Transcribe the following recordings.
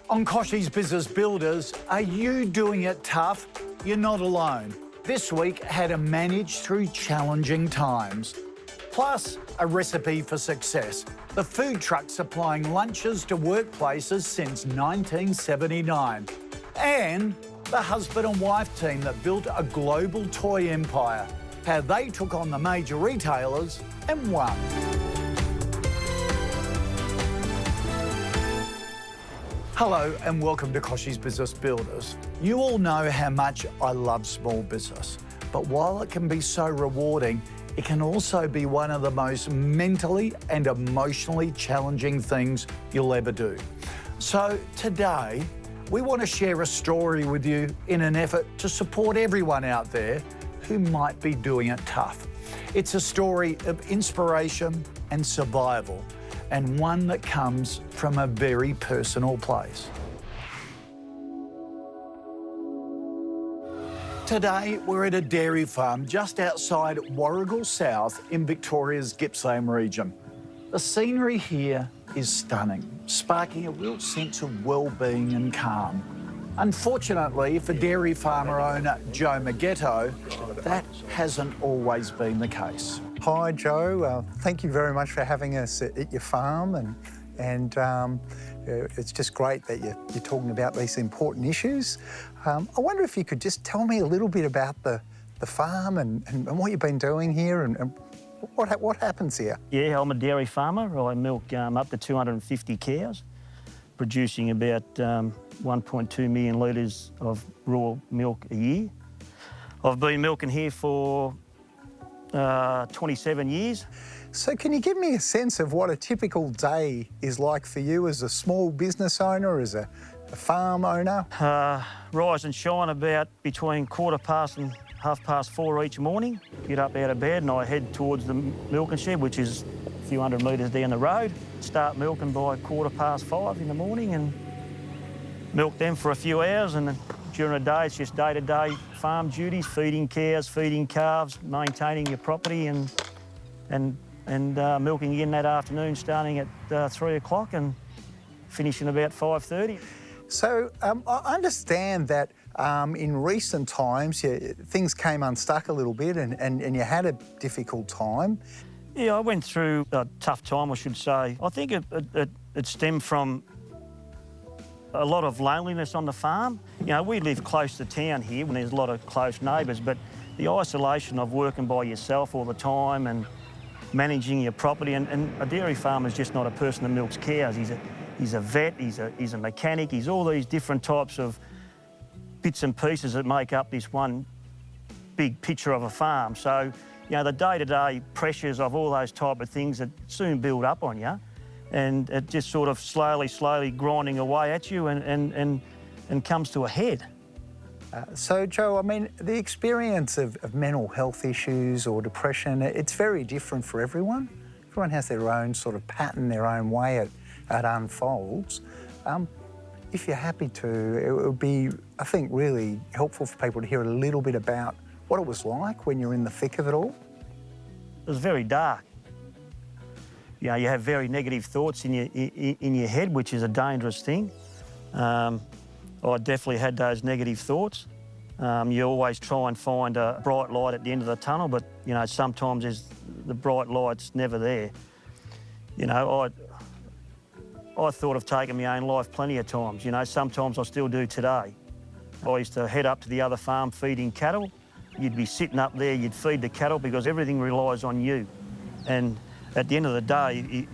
On Kochie's Business Builders, are you doing it tough? You're not alone. This week, how to manage through challenging times. Plus, a recipe for success. The food truck supplying lunches to workplaces since 1979. And the husband and wife team that built a global toy empire. How they took on the major retailers and won. Hello and welcome to Kochie's Business Builders. You all know how much I love small business, but while it can be so rewarding, it can also be one of the most mentally and emotionally challenging things you'll ever do. So today, we want to share a story with you in an effort to support everyone out there who might be doing it tough. It's a story of inspiration and survival, and one that comes from a very personal place. Today, we're at a dairy farm just outside Warragul South in Victoria's Gippsland region. The scenery here is stunning, sparking a real sense of well-being and calm. Unfortunately, for dairy farmer owner Joe Maggetto, that hasn't always been the case. Hi, Joe. Thank you very much for having us at your farm, and it's just great that you're talking about these important issues. I wonder if you could just tell me a little bit about the farm and what you've been doing here and what happens here. Yeah, I'm a dairy farmer. I milk up to 250 cows, producing about 1.2 million litres of raw milk a year. I've been milking here for 27 years. So can you give me a sense of what a typical day is like for you as a small business owner, as a farm owner? Rise and shine about between 4:15 and 4:30 each morning. Get up out of bed and I head towards the milking shed, which is a few hundred metres down the road. Start milking by 5:15 in the morning and milk them for a few hours, and then during the day it's just day-to-day farm duties, feeding cows, feeding calves, maintaining your property and milking again that afternoon starting at 3 o'clock and finishing about 5:30. So I understand that in recent times things came unstuck a little bit and you had a difficult time. Yeah, I went through a tough time, I should say. I think it stemmed from a lot of loneliness on the farm. You know, we live close to town here and there's a lot of close neighbours, but the isolation of working by yourself all the time and managing your property, and a dairy farmer is just not a person that milks cows. He's a vet, he's a mechanic, he's all these different types of bits and pieces that make up this one big picture of a farm. So, you know, the day-to-day pressures of all those type of things that soon build up on you, and it just sort of slowly grinding away at you and comes to a head. So, Joe, I mean, the experience of mental health issues or depression, it's very different for everyone. Everyone has their own sort of pattern, their own way it unfolds. If you're happy to, it would be, I think, really helpful for people to hear a little bit about what it was like when you're in the thick of it all. It was very dark. You know, you have very negative thoughts in your head, which is a dangerous thing. I definitely had those negative thoughts. You always try and find a bright light at the end of the tunnel, but, you know, sometimes the bright light's never there. You know, I thought of taking my own life plenty of times. You know, sometimes I still do today. I used to head up to the other farm feeding cattle. You'd be sitting up there, you'd feed the cattle because everything relies on you. And at the end of the day,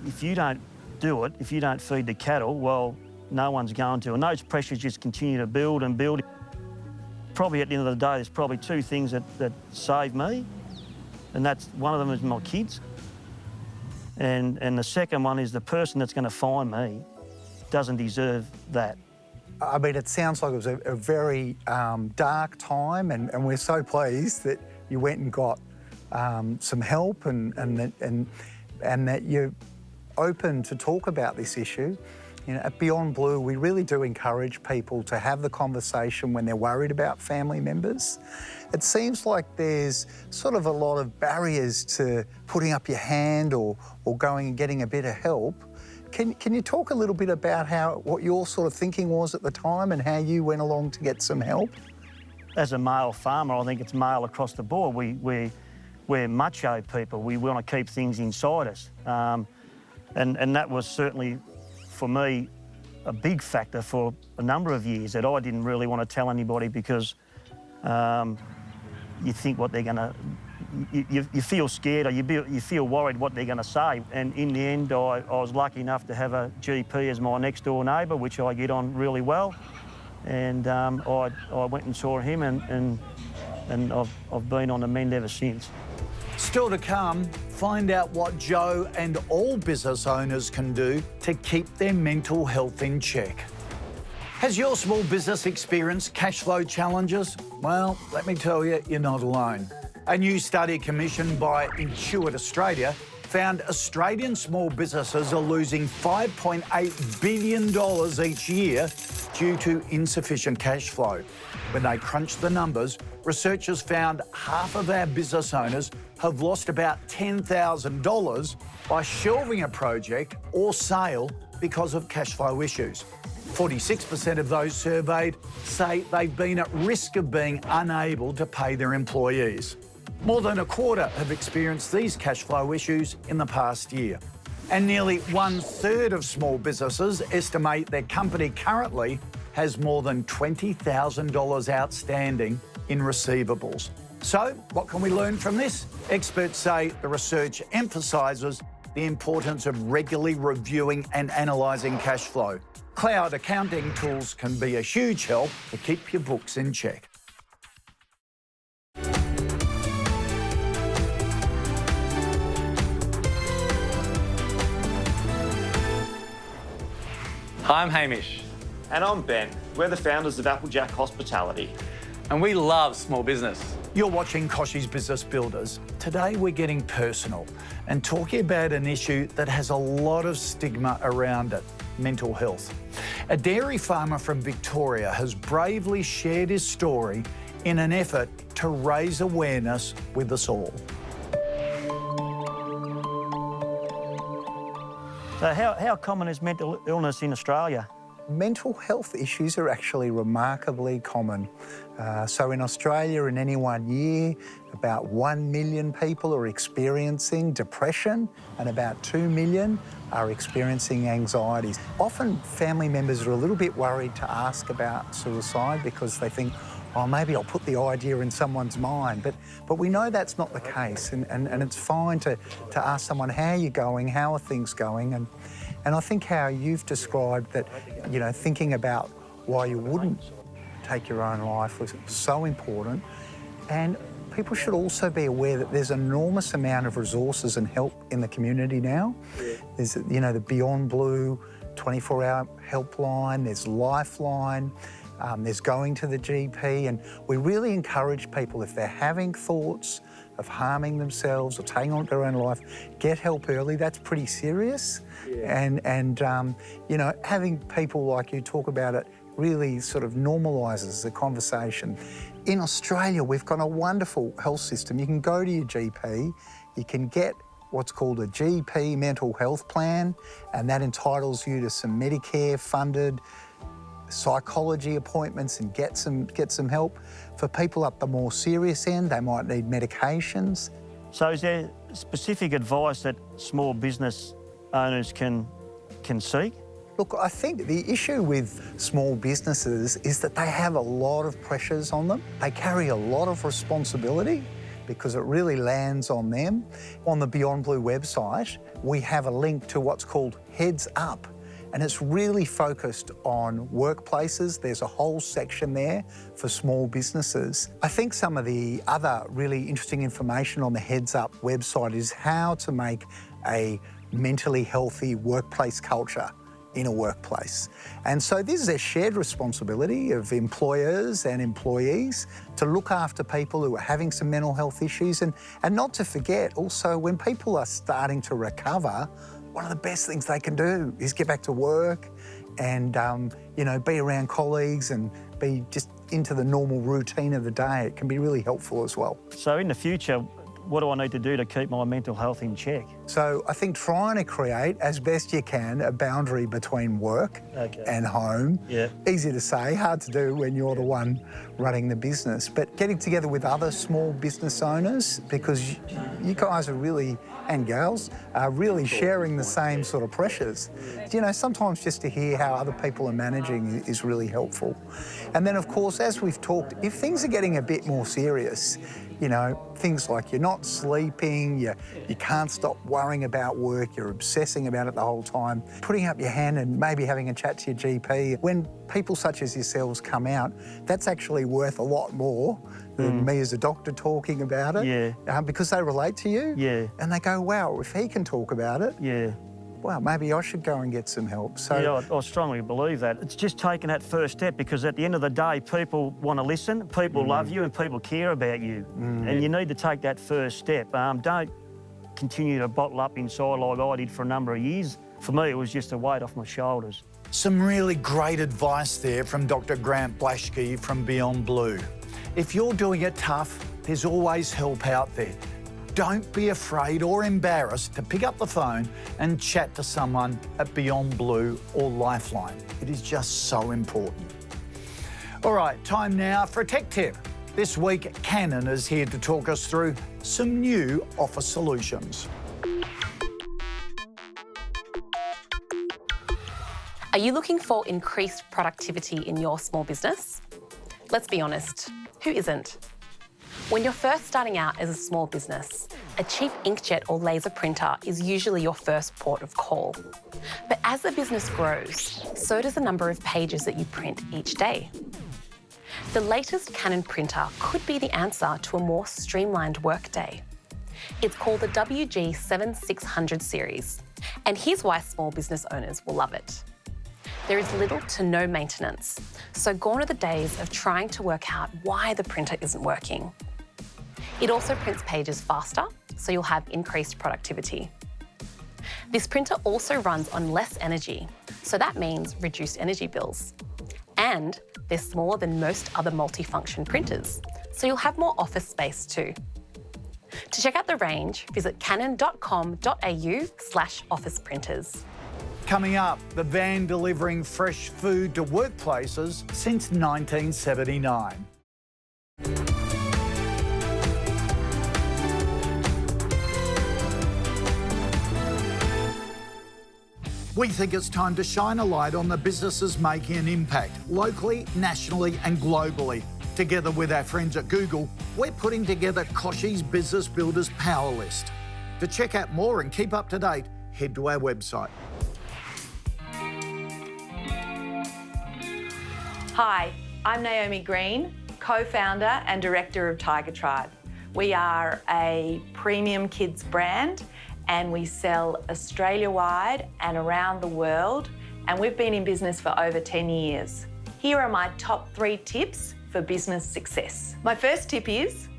if you don't do it, if you don't feed the cattle, well, no one's going to. And those pressures just continue to build and build. Probably at the end of the day, there's probably two things that save me. And that's one of them is my kids. And the second one is the person that's going to find me doesn't deserve that. I mean, it sounds like it was a very dark time, and we're so pleased that you went and got some help and that you're open to talk about this issue. You know, at Beyond Blue, we really do encourage people to have the conversation when they're worried about family members. It seems like there's sort of a lot of barriers to putting up your hand or going and getting a bit of help. Can you talk a little bit about what your sort of thinking was at the time and how you went along to get some help? As a male farmer, I think it's male across the board. We're macho people. We want to keep things inside us. And that was certainly, for me, a big factor for a number of years, that I didn't really want to tell anybody because you think what they're going to... You feel scared, or you feel worried what they're going to say. And in the end, I was lucky enough to have a GP as my next door neighbour, which I get on really well. And I went and saw him, and I've been on the mend ever since. Still to come, find out what Joe and all business owners can do to keep their mental health in check. Has your small business experienced cash flow challenges? Well, let me tell you, you're not alone. A new study commissioned by Intuit Australia found Australian small businesses are losing $5.8 billion each year due to insufficient cash flow. When they crunched the numbers, researchers found half of our business owners have lost about $10,000 by shelving a project or sale because of cash flow issues. 46% of those surveyed say they've been at risk of being unable to pay their employees. More than a quarter have experienced these cash flow issues in the past year. And nearly 1/3 of small businesses estimate their company currently has more than $20,000 outstanding in receivables. So, what can we learn from this? Experts say the research emphasises the importance of regularly reviewing and analysing cash flow. Cloud accounting tools can be a huge help to keep your books in check. Hi, I'm Hamish. And I'm Ben. We're the founders of Applejack Hospitality. And we love small business. You're watching Kochie's Business Builders. Today we're getting personal and talking about an issue that has a lot of stigma around it: mental health. A dairy farmer from Victoria has bravely shared his story in an effort to raise awareness with us all. So how common is mental illness in Australia? Mental health issues are actually remarkably common. So in Australia, in any one year, about 1 million people are experiencing depression and about 2 million are experiencing anxieties. Often family members are a little bit worried to ask about suicide because they think, oh, maybe I'll put the idea in someone's mind. But we know that's not the case, and it's fine to ask someone, how are you going, how are things going? And I think how you've described that, you know, thinking about why you wouldn't take your own life was so important. And people should also be aware that there's an enormous amount of resources and help in the community now. There's, you know, the Beyond Blue 24-hour helpline, there's Lifeline, there's going to the GP, and we really encourage people, if they're having thoughts of harming themselves or taking on their own life, get help early. That's pretty serious. Yeah. And you know, having people like you talk about it really sort of normalises the conversation. In Australia, we've got a wonderful health system. You can go to your GP, you can get what's called a GP mental health plan, and that entitles you to some Medicare-funded psychology appointments and get some help. For people at the more serious end, they might need medications. So is there specific advice that small business owners can seek? Look, I think the issue with small businesses is that they have a lot of pressures on them. They carry a lot of responsibility because it really lands on them. On the Beyond Blue website, we have a link to what's called Heads Up, and it's really focused on workplaces. There's a whole section there for small businesses. I think some of the other really interesting information on the Heads Up website is how to make a mentally healthy workplace culture in a workplace. And so this is a shared responsibility of employers and employees to look after people who are having some mental health issues, and not to forget also, when people are starting to recover, one of the best things they can do is get back to work and you know, be around colleagues and be just into the normal routine of the day. It can be really helpful as well. So in the future, what do I need to do to keep my mental health in check? So I think trying to create, as best you can, a boundary between work and home. Yeah. Easy to say, hard to do when you're the one running the business. But getting together with other small business owners, because you guys are really, and gals, are really sharing the same sort of pressures. You know, sometimes just to hear how other people are managing is really helpful. And then, of course, as we've talked, if things are getting a bit more serious, you know, things like you're not sleeping, you can't stop worrying about work, you're obsessing about it the whole time, putting up your hand and maybe having a chat to your GP. When people such as yourselves come out, that's actually worth a lot more than me as a doctor talking about it. Yeah. Because they relate to you. Yeah. And they go, wow, if he can talk about it, Yeah. well, maybe I should go and get some help. So Yeah, I strongly believe that. It's just taking that first step, because at the end of the day, people want to listen, people love you and people care about you. And you need to take that first step. Don't continue to bottle up inside like I did for a number of years. For me, it was just a weight off my shoulders. Some really great advice there from Dr. Grant Blaschke from Beyond Blue. If you're doing it tough, there's always help out there. Don't be afraid or embarrassed to pick up the phone and chat to someone at Beyond Blue or Lifeline. It is just so important. All right, time now for a tech tip. This week, Canon is here to talk us through some new Office solutions. Are you looking for increased productivity in your small business? Let's be honest, who isn't? When you're first starting out as a small business, a cheap inkjet or laser printer is usually your first port of call. But as the business grows, so does the number of pages that you print each day. The latest Canon printer could be the answer to a more streamlined workday. It's called the WG7600 series, and here's why small business owners will love it. There is little to no maintenance, so gone are the days of trying to work out why the printer isn't working. It also prints pages faster, so you'll have increased productivity. This printer also runs on less energy, so that means reduced energy bills. And they're smaller than most other multifunction printers, so you'll have more office space too. To check out the range, visit canon.com.au/office printers. Coming up, the van delivering fresh food to workplaces since 1979. We think it's time to shine a light on the businesses making an impact, locally, nationally and globally. Together with our friends at Google, we're putting together Kochie's Business Builders Power List. To check out more and keep up to date, head to our website. Hi, I'm Naomi Green, co-founder and director of Tiger Tribe. We are a premium kids brand and we sell Australia-wide and around the world, and we've been in business for over 10 years. Here are my top 3 tips for business success. My first tip is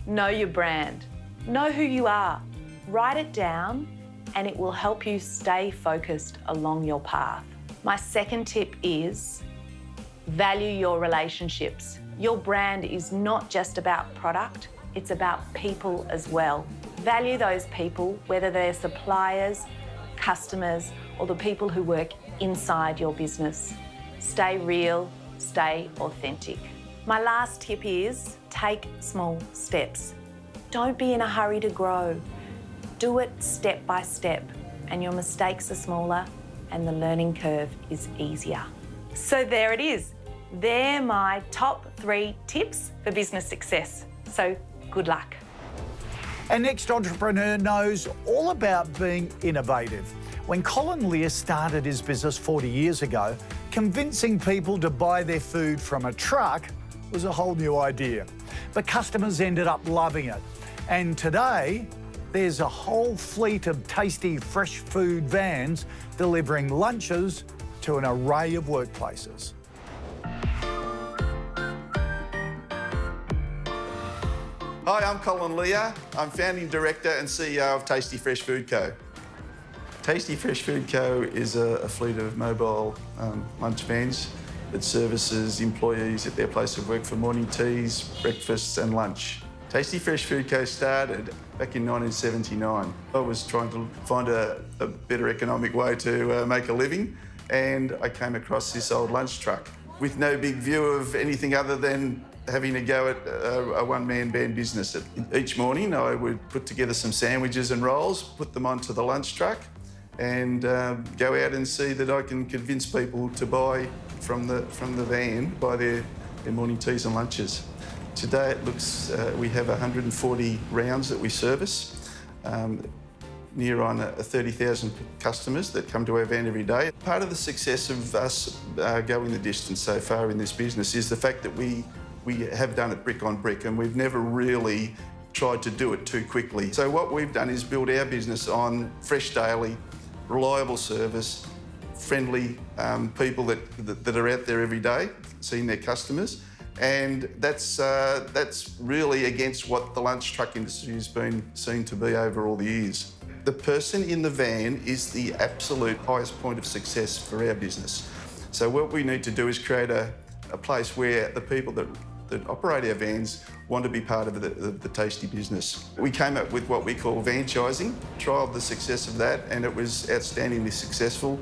know your brand. Know who you are. Write it down and it will help you stay focused along your path. My second tip is value your relationships. Your brand is not just about product, it's about people as well. Value those people, whether they're suppliers, customers, or the people who work inside your business. Stay real, stay authentic. My last tip is take small steps. Don't be in a hurry to grow. Do it step by step, and your mistakes are smaller and the learning curve is easier. So there it is. They're my top 3 tips for business success. So good luck. Our next entrepreneur knows all about being innovative. When Colin Lear started his business 40 years ago, convincing people to buy their food from a truck was a whole new idea. But customers ended up loving it. And today, there's a whole fleet of tasty fresh food vans delivering lunches to an array of workplaces. Hi, I'm Colin Lear. I'm founding director and CEO of Tasty Fresh Food Co. Tasty Fresh Food Co is a fleet of mobile lunch vans that services employees at their place of work for morning teas, breakfasts and lunch. Tasty Fresh Food Co started back in 1979. I was trying to find a better economic way to make a living, and I came across this old lunch truck with no big view of anything other than having a go at a one-man band business. Each morning I would put together some sandwiches and rolls, put them onto the lunch truck, and go out and see that I can convince people to buy from the van, buy their morning teas and lunches. Today it looks, we have 140 rounds that we service, near on 30,000 customers that come to our van every day. Part of the success of us going the distance so far in this business is the fact that we have done it brick on brick, and we've never really tried to do it too quickly. So what we've done is build our business on fresh daily, reliable service, friendly people that are out there every day seeing their customers. And that's really against what the lunch truck industry has been seen to be over all the years. The person in the van is the absolute highest point of success for our business. So what we need to do is create a place where the people that operate our vans want to be part of the Tasty business. We came up with what we call vanchising, trialled the success of that, and it was outstandingly successful.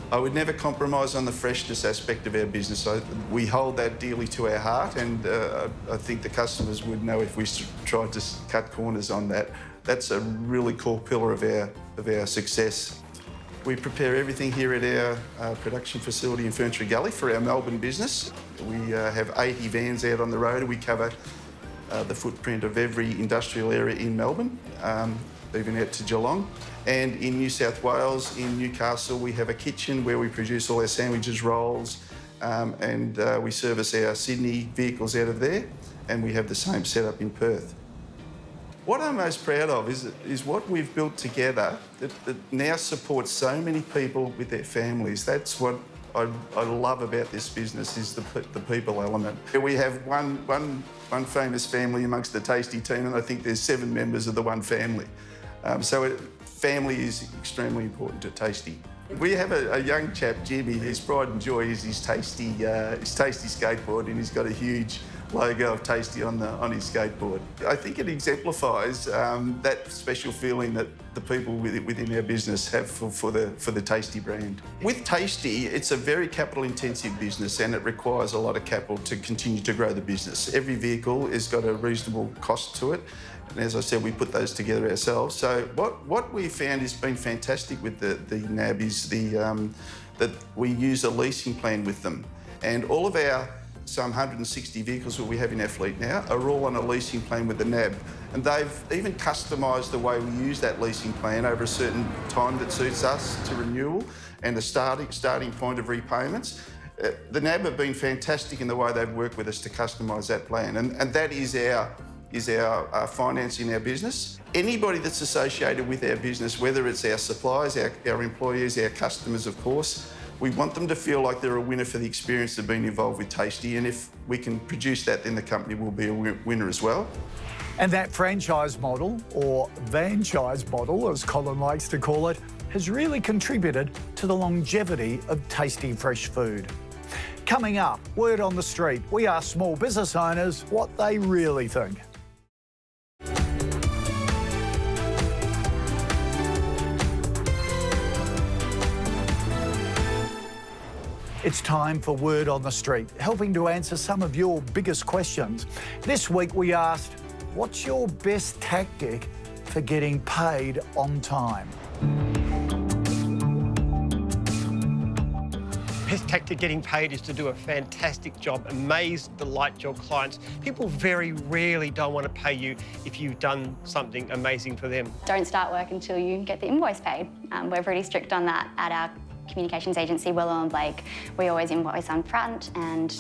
I would never compromise on the freshness aspect of our business. We hold that dearly to our heart, and I think the customers would know if we tried to cut corners on that. That's a really core pillar of our success. We prepare everything here at our production facility in Ferntree Gully for our Melbourne business. We have 80 vans out on the road. We cover the footprint of every industrial area in Melbourne, even out to Geelong. And in New South Wales, in Newcastle, we have a kitchen where we produce all our sandwiches, rolls, and we service our Sydney vehicles out of there, and we have the same setup in Perth. What I'm most proud of is what we've built together that now supports so many people with their families. That's what I love about this business, is the people element. We have one famous family amongst the Tasty team, and I think there's 7 members of the one family. Family is extremely important to Tasty. We have a young chap, Jimmy. His pride and joy is his Tasty skateboard, and he's got a huge logo of Tasty on his skateboard. I think it exemplifies that special feeling that the people within our business have for the Tasty brand. With Tasty, it's a very capital-intensive business, and it requires a lot of capital to continue to grow the business. Every vehicle has got a reasonable cost to it, and as I said, we put those together ourselves. So what we found has been fantastic with the NAB is that we use a leasing plan with them, and all of our some 160 vehicles that we have in our fleet now are all on a leasing plan with the NAB. And they've even customised the way we use that leasing plan over a certain time that suits us to renewal and the starting point of repayments. The NAB have been fantastic in the way they've worked with us to customise that plan. And that is our finance in our business. Anybody that's associated with our business, whether it's our suppliers, our employees, our customers, of course, we want them to feel like they're a winner for the experience of being involved with Tasty, and if we can produce that, then the company will be a winner as well. And that franchise model, or vanchise model, as Colin likes to call it, has really contributed to the longevity of Tasty fresh food. Coming up, word on the street, we ask small business owners what they really think. It's time for Word on the Street, helping to answer some of your biggest questions. This week we asked, what's your best tactic for getting paid on time? Best tactic getting paid is to do a fantastic job, amaze, delight your clients. People very rarely don't want to pay you if you've done something amazing for them. Don't start work until you get the invoice paid. We're pretty strict on that at our communications agency, Willow and Blake. We always invoice on front, and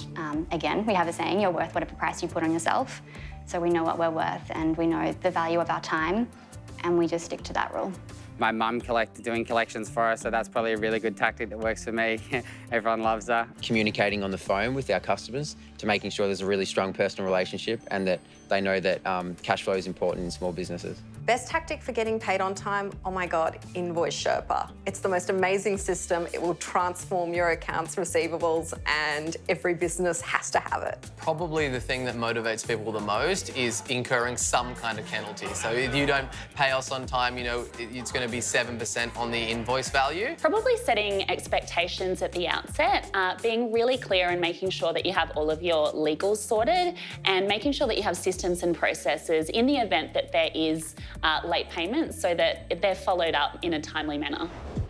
again, we have a saying, you're worth whatever price you put on yourself. So we know what we're worth, and we know the value of our time, and we just stick to that rule. My mum doing collections for us, so that's probably a really good tactic that works for me. Everyone loves that. Communicating on the phone with our customers to making sure there's a really strong personal relationship and that they know that cash flow is important in small businesses. Best tactic for getting paid on time, oh my God, Invoice Sherpa. It's the most amazing system. It will transform your accounts receivables and every business has to have it. Probably the thing that motivates people the most is incurring some kind of penalty. So if you don't pay us on time, you know, it's going to be 7% on the invoice value. Probably setting expectations at the outset, being really clear and making sure that you have all of your legals sorted and making sure that you have systems and processes in the event that there is late payments so that they're followed up in a timely manner.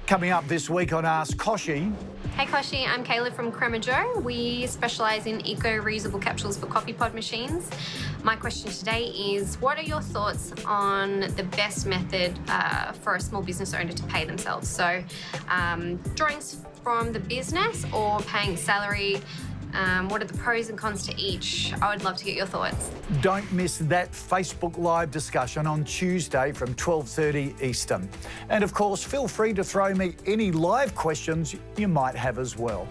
Coming up this week on Ask Kochie. Hey Kochie, I'm Kayla from Crema Joe. We specialise in eco-reusable capsules for coffee pod machines. My question today is, what are your thoughts on the best method for a small business owner to pay themselves? So drawings from the business or paying salary? What are the pros and cons to each? I would love to get your thoughts. Don't miss that Facebook Live discussion on Tuesday from 12:30 Eastern. And of course, feel free to throw me any live questions you might have as well.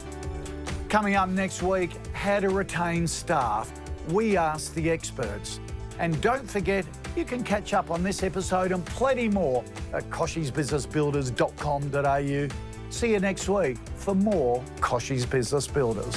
Coming up next week, how to retain staff. We ask the experts. And don't forget, you can catch up on this episode and plenty more at kochiesbusinessbuilders.com.au. See you next week for more Kochie's Business Builders.